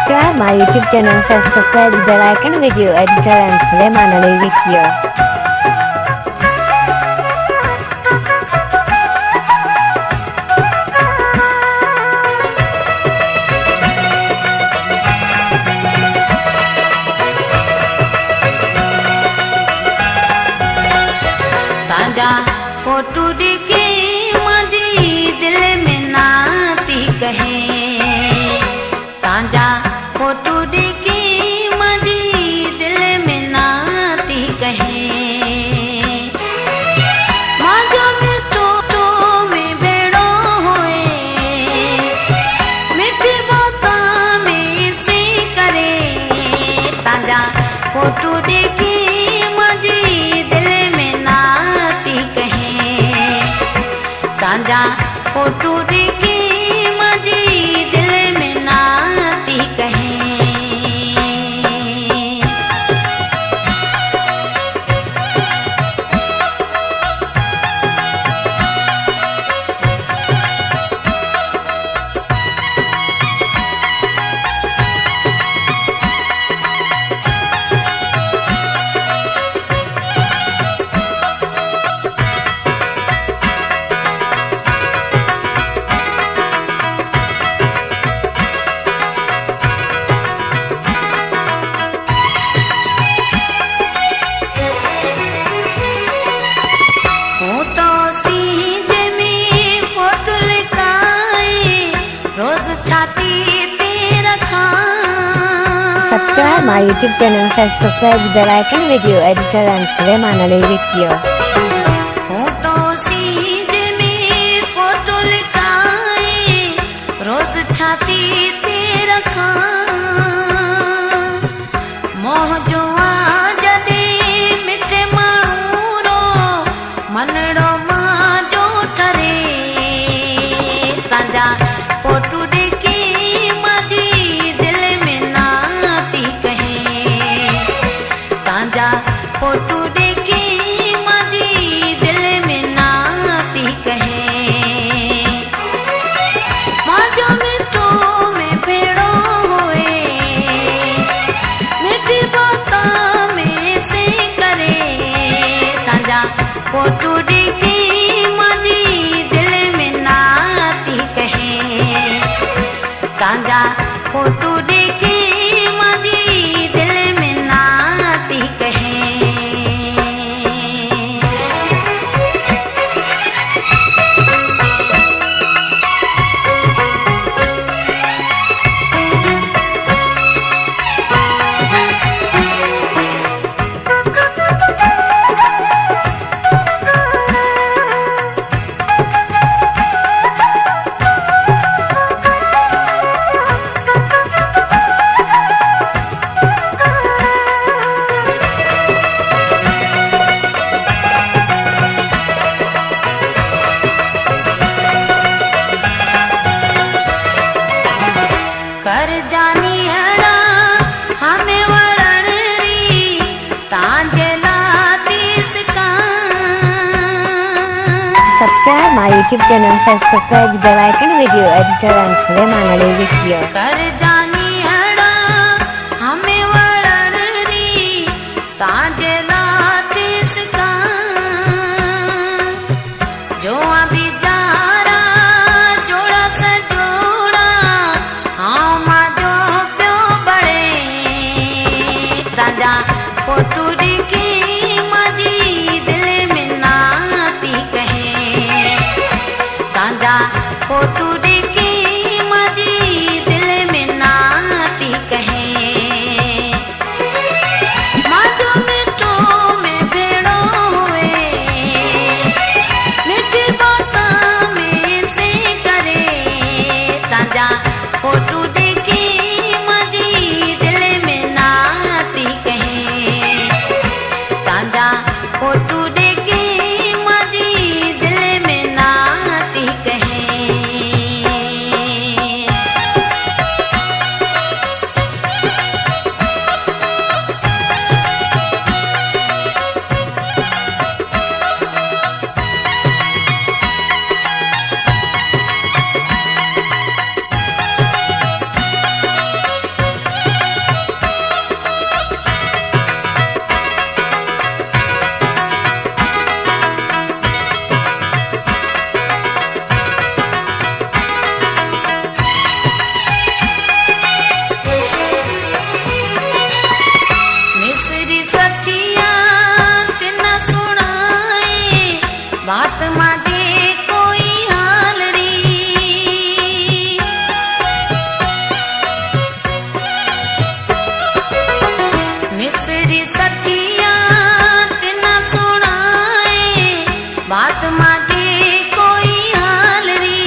Subscribe my YouTube channel, subscribe the bell icon, video editor and Sulaiman Ali Video. Photo देखे मुझी दिल में नाती कहे ताजा फोटो देखे मुझी दिल में नाती कहे माजो में टोटो में बेड़ो होए मिठी बाता में से करे ताजा फोटो देखे मुझी दिल में नाती कहे ताजा फोटो देखे मुझी दिल में नाती कहे Subscribe my YouTube channel, subscribe the bell icon, video editor and Sulaiman Ali Video. रोज छाती ते रखा मोह जो जदे मिठे मारो मनड़ो मां जो ठरे ताजा फोटो देखे मुझी दिल में नाती कहे ताजा फोटो देखे मुझी दिल में नाती कहे माजो मिठो में भेड़ो होए मिठी बाता में से करे ताजा फोटो देखे मुझी दिल में नाती कहे ताजा फोटो देखे मुझी दिल में नाती कहे कर जानी अड़ा हमें वरण री तांजला तिसका Subscribe my YouTube channel, subscribe the bell icon, video editor and Sulaiman Ali Video. कर जानी अड़ा हमें वरण री तांजला तिसका जो अभी जारा जोड़ा से जोड़ा हाँ माँ जो प्यो बड़े ताजा फोटो देखे मुझी दिल में नाती कहे ताजा फोटो देखे मुझी दिल में मेरी सठिया तिना सुनाए बात माजी कोई हाल री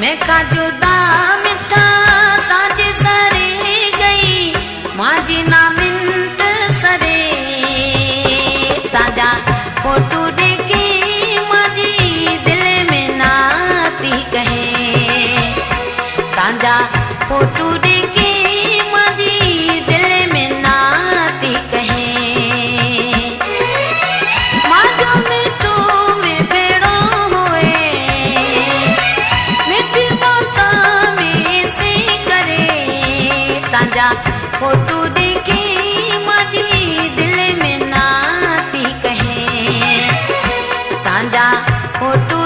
मैं का जुदा मिठा ताजे सरे गई माजी ना मिंट सरे ताजा फोटो देखे माजी दिल में नाती कहे ताजा फोटो देखे माजी दिल में नाती कहे माजो मिठो में बेड़ो होए मिठी बाता में से करे ताजा फोटो देखे माजी दिल में नाती कहे ताजा फोटो